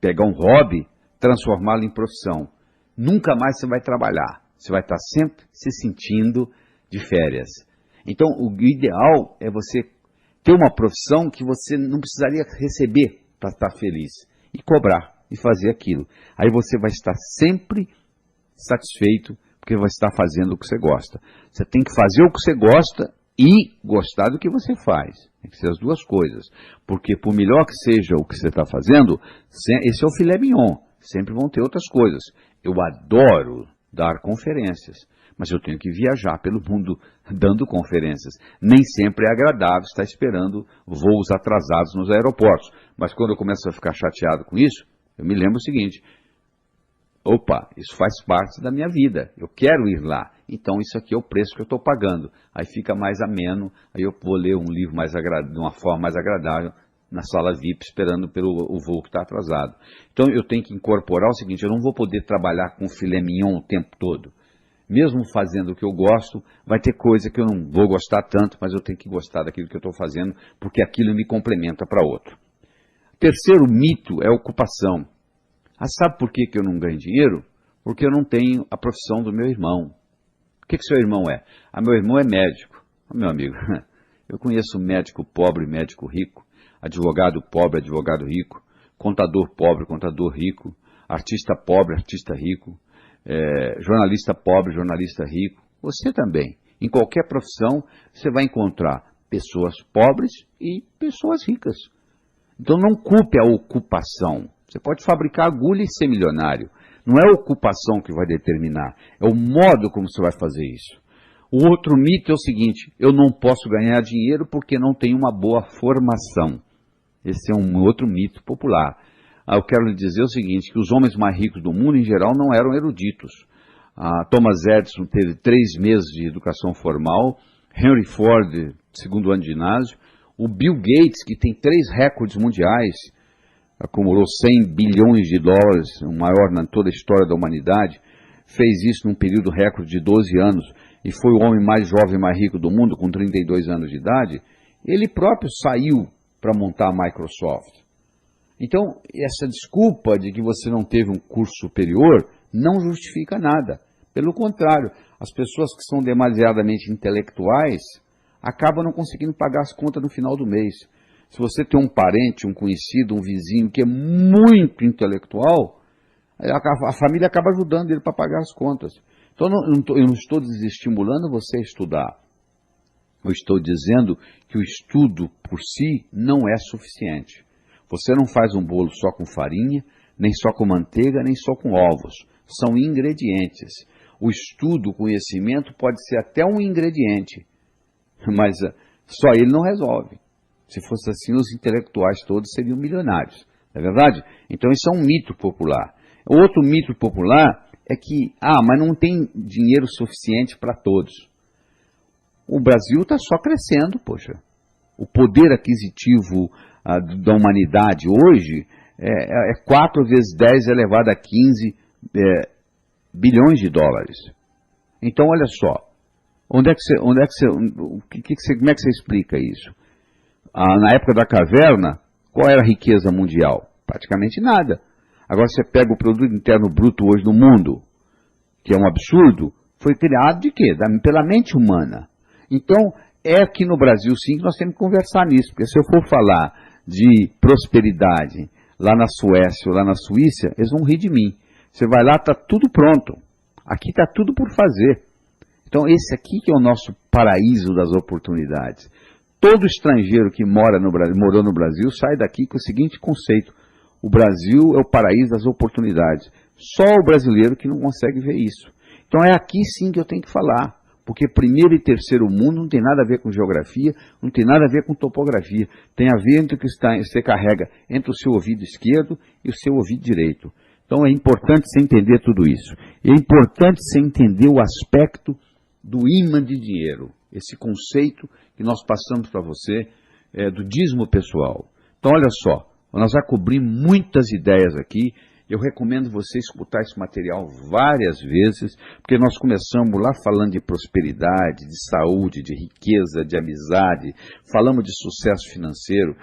Speaker 2: pegar um hobby, transformá-lo em profissão. Nunca mais você vai trabalhar. Você vai estar sempre se sentindo de férias. Então, o ideal é você ter uma profissão que você não precisaria receber para estar feliz. E cobrar, e fazer aquilo. Aí você vai estar sempre satisfeito, porque vai estar fazendo o que você gosta. Você tem que fazer o que você gosta e gostar do que você faz. Tem que ser as duas coisas. Porque por melhor que seja o que você está fazendo, esse é o filé mignon. Sempre vão ter outras coisas. Eu adoro dar conferências, mas eu tenho que viajar pelo mundo dando conferências. Nem sempre é agradável estar esperando voos atrasados nos aeroportos. Mas quando eu começo a ficar chateado com isso, eu me lembro o seguinte, opa, isso faz parte da minha vida, eu quero ir lá, então isso aqui é o preço que eu estou pagando. Aí fica mais ameno, aí eu vou ler um livro de uma forma mais agradável na sala VIP, esperando pelo voo que está atrasado. Então eu tenho que incorporar o seguinte, eu não vou poder trabalhar com filé mignon o tempo todo. Mesmo fazendo o que eu gosto, vai ter coisa que eu não vou gostar tanto, mas eu tenho que gostar daquilo que eu estou fazendo, porque aquilo me complementa para outro. Terceiro mito é a ocupação. Sabe por que eu não ganho dinheiro? Porque eu não tenho a profissão do meu irmão. O que seu irmão é? Meu irmão é médico. Meu amigo, eu conheço médico pobre, médico rico, advogado pobre, advogado rico, contador pobre, contador rico, artista pobre, artista rico, jornalista pobre, jornalista rico. Você também. Em qualquer profissão, você vai encontrar pessoas pobres e pessoas ricas. Então não culpe a ocupação. Você pode fabricar agulha e ser milionário. Não é a ocupação que vai determinar, é o modo como você vai fazer isso. O outro mito é o seguinte, eu não posso ganhar dinheiro porque não tenho uma boa formação. Esse é um outro mito popular. Eu quero lhe dizer o seguinte, que os homens mais ricos do mundo, em geral, não eram eruditos. Thomas Edison teve 3 meses de educação formal, Henry Ford, 2º ano de ginásio, o Bill Gates, que tem 3 recordes mundiais, acumulou 100 bilhões de dólares, o maior na toda a história da humanidade, fez isso num período recorde de 12 anos e foi o homem mais jovem e mais rico do mundo, com 32 anos de idade, ele próprio saiu para montar a Microsoft. Então, essa desculpa de que você não teve um curso superior não justifica nada. Pelo contrário, as pessoas que são demasiadamente intelectuais acabam não conseguindo pagar as contas no final do mês. Se você tem um parente, um conhecido, um vizinho que é muito intelectual, A família acaba ajudando ele para pagar as contas. Então eu não estou desestimulando você a estudar. Eu estou dizendo que o estudo por si não é suficiente. Você não faz um bolo só com farinha, nem só com manteiga, nem só com ovos. São ingredientes. O estudo, o conhecimento pode ser até um ingrediente, mas só ele não resolve. Se fosse assim, os intelectuais todos seriam milionários. Não é verdade? Então isso é um mito popular. Outro mito popular é que, mas não tem dinheiro suficiente para todos. O Brasil está só crescendo, poxa. O poder aquisitivo da humanidade hoje é 4 vezes 10 elevado a 15 bilhões de dólares. Então, olha só, como é que você explica isso? Na época da caverna, qual era a riqueza mundial? Praticamente nada. Agora você pega o produto interno bruto hoje no mundo, que é um absurdo, foi criado de quê? Pela mente humana. Então, é aqui no Brasil sim que nós temos que conversar nisso, porque se eu for falar de prosperidade lá na Suécia ou lá na Suíça, eles vão rir de mim. Você vai lá, está tudo pronto. Aqui está tudo por fazer. Então, esse aqui que é o nosso paraíso das oportunidades. Todo estrangeiro que morou no Brasil sai daqui com o seguinte conceito: o Brasil é o paraíso das oportunidades. Só o brasileiro que não consegue ver isso. Então é aqui sim que eu tenho que falar, porque primeiro e terceiro mundo não tem nada a ver com geografia, não tem nada a ver com topografia. Tem a ver entre o que você carrega entre o seu ouvido esquerdo e o seu ouvido direito. Então é importante você entender tudo isso. E é importante você entender o aspecto do ímã de dinheiro, esse conceito que nós passamos para você do dízimo pessoal. Então olha só, nós já cobrimos muitas ideias aqui. Eu recomendo você escutar esse material várias vezes, porque nós começamos lá falando de prosperidade, de saúde, de riqueza, de amizade, falamos de sucesso financeiro,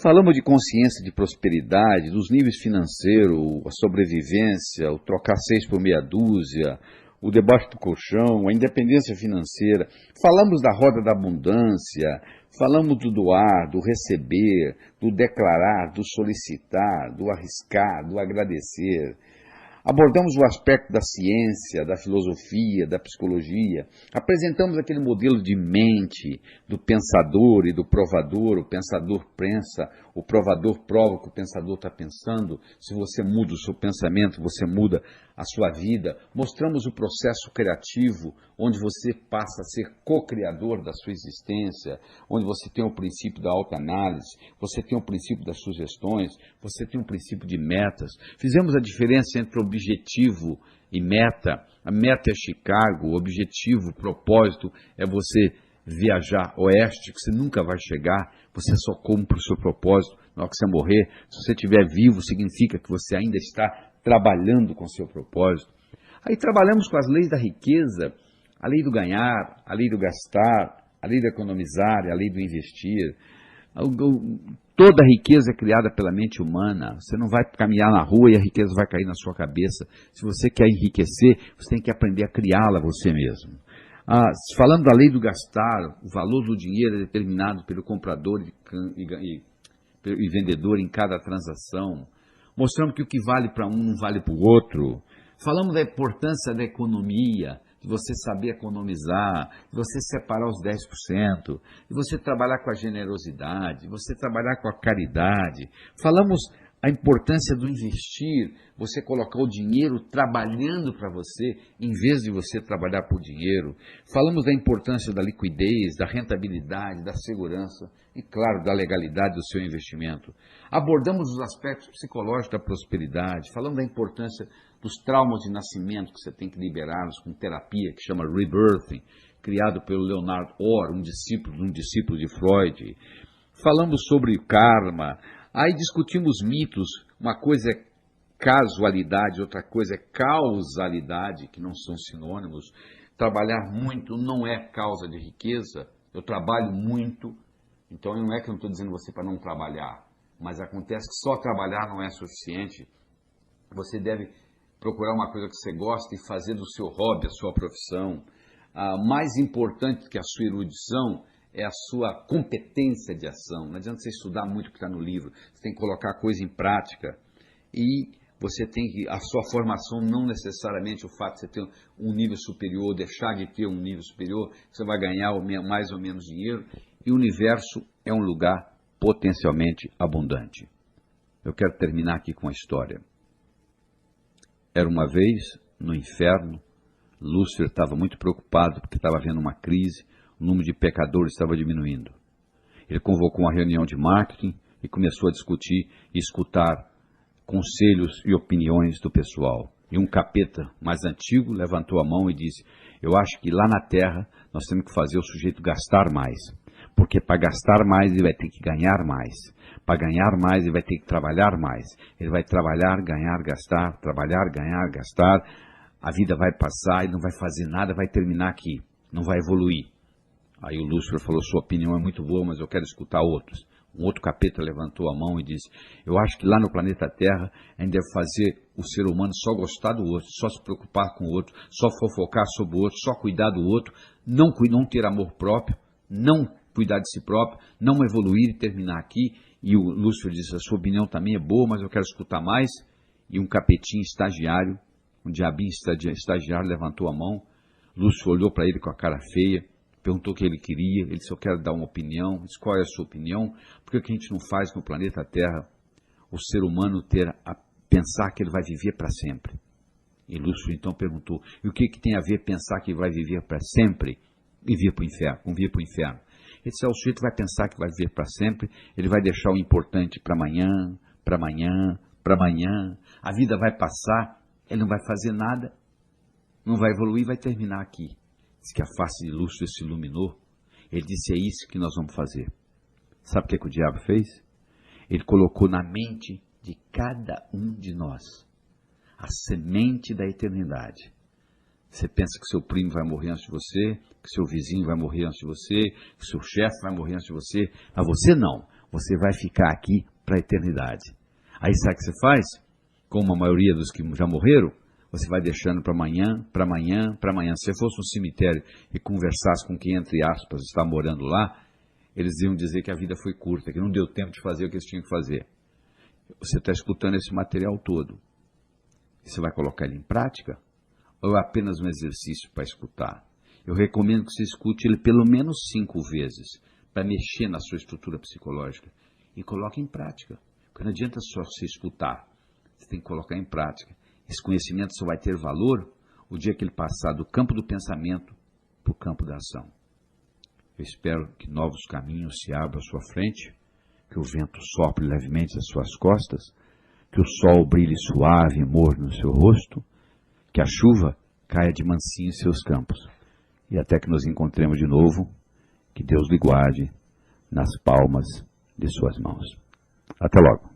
Speaker 2: falamos de consciência de prosperidade, dos níveis financeiros, a sobrevivência, o trocar 6 por meia dúzia, o debaixo do colchão, a independência financeira, falamos da roda da abundância, falamos do doar, do receber, do declarar, do solicitar, do arriscar, do agradecer. Abordamos o aspecto da ciência, da filosofia, da psicologia. Apresentamos aquele modelo de mente, do pensador e do provador. O pensador pensa, o provador prova o que o pensador está pensando. Se você muda o seu pensamento, você muda a sua vida. Mostramos o processo criativo, onde você passa a ser co-criador da sua existência, onde você tem o princípio da autoanálise, você tem o princípio das sugestões, você tem o princípio de metas. Fizemos a diferença entre objetivo e meta. A meta é Chicago, o objetivo, o propósito é você viajar oeste, que você nunca vai chegar, você só cumpre o seu propósito na hora que você morrer. Se você estiver vivo, significa que você ainda está trabalhando com o seu propósito. Aí trabalhamos com as leis da riqueza, a lei do ganhar, a lei do gastar, a lei do economizar, a lei do investir. Toda a riqueza é criada pela mente humana. Você não vai caminhar na rua e a riqueza vai cair na sua cabeça. Se você quer enriquecer, você tem que aprender a criá-la você mesmo. Falando da lei do gastar, o valor do dinheiro é determinado pelo comprador e vendedor em cada transação. Mostramos que o que vale para um não vale para o outro. Falamos da importância da economia, de você saber economizar, de você separar os 10%, de você trabalhar com a generosidade, de você trabalhar com a caridade. Falamos a importância do investir, você colocar o dinheiro trabalhando para você, em vez de você trabalhar por dinheiro. Falamos da importância da liquidez, da rentabilidade, da segurança e, claro, da legalidade do seu investimento. Abordamos os aspectos psicológicos da prosperidade, falamos da importância dos traumas de nascimento que você tem que liberá-los com terapia que chama Rebirthing, criado pelo Leonard Orr, um discípulo de Freud. Falamos sobre o karma. Aí discutimos mitos, uma coisa é casualidade, outra coisa é causalidade, que não são sinônimos. Trabalhar muito não é causa de riqueza, eu trabalho muito, então não é que eu não estou dizendo você para não trabalhar, mas acontece que só trabalhar não é suficiente, você deve procurar uma coisa que você gosta e fazer do seu hobby, a sua profissão. Mais importante que a sua erudição é a sua competência de ação. Não adianta você estudar muito o que está no livro, você tem que colocar a coisa em prática. E você tem que, a sua formação não necessariamente o fato de você ter um nível superior, ou deixar de ter um nível superior, você vai ganhar mais ou menos dinheiro, e o universo é um lugar potencialmente abundante. Eu quero terminar aqui com a história. Era uma vez, no inferno, Lúcifer estava muito preocupado porque estava havendo uma crise, o número de pecadores estava diminuindo. Ele convocou uma reunião de marketing e começou a discutir e escutar conselhos e opiniões do pessoal. E um capeta mais antigo levantou a mão e disse: eu acho que lá na Terra nós temos que fazer o sujeito gastar mais. Porque para gastar mais ele vai ter que ganhar mais. Para ganhar mais ele vai ter que trabalhar mais. Ele vai trabalhar, ganhar, gastar, trabalhar, ganhar, gastar. A vida vai passar, ele não vai fazer nada, vai terminar aqui. Não vai evoluir. Aí o Lúcifer falou: sua opinião é muito boa, mas eu quero escutar outros. Um outro capeta levantou a mão e disse: eu acho que lá no planeta Terra a gente deve fazer o ser humano só gostar do outro, só se preocupar com o outro, só fofocar sobre o outro, só cuidar do outro, não ter amor próprio, não cuidar de si próprio, não evoluir e terminar aqui. E o Lúcifer disse: a sua opinião também é boa, mas eu quero escutar mais. E um capetinho estagiário, um diabinho estagiário levantou a mão. Lúcifer olhou para ele com a cara feia, perguntou o que ele queria. Ele disse: eu quero dar uma opinião. Disse: qual é a sua opinião? Por que a gente não faz no planeta Terra o ser humano ter a pensar que ele vai viver para sempre? E Lúcifer então perguntou: e o que tem a ver pensar que vai viver para sempre e vir para o inferno? Ele disse: o sujeito vai pensar que vai viver para sempre, ele vai deixar o importante para amanhã, para amanhã, para amanhã. A vida vai passar, ele não vai fazer nada, não vai evoluir, vai terminar aqui. Diz que a face de Lúcifer se iluminou. Ele disse: é isso que nós vamos fazer. Sabe o que o diabo fez? Ele colocou na mente de cada um de nós a semente da eternidade. Você pensa que seu primo vai morrer antes de você, que seu vizinho vai morrer antes de você, que seu chefe vai morrer antes de você, mas você não. Você vai ficar aqui para a eternidade. Aí sabe o que você faz? Como a maioria dos que já morreram, você vai deixando para amanhã, para amanhã, para amanhã. Se você fosse um cemitério e conversasse com quem, entre aspas, está morando lá, eles iam dizer que a vida foi curta, que não deu tempo de fazer o que eles tinham que fazer. Você está escutando esse material todo. Você vai colocar ele em prática? Ou é apenas um exercício para escutar? Eu recomendo que você escute ele pelo menos 5 vezes, para mexer na sua estrutura psicológica. E coloque em prática. Porque não adianta só você escutar. Você tem que colocar em prática. Esse conhecimento só vai ter valor o dia que ele passar do campo do pensamento para o campo da ação. Eu espero que novos caminhos se abram à sua frente, que o vento sopre levemente às suas costas, que o sol brilhe suave e morno no seu rosto, que a chuva caia de mansinho em seus campos. E até que nos encontremos de novo, que Deus lhe guarde nas palmas de suas mãos. Até logo.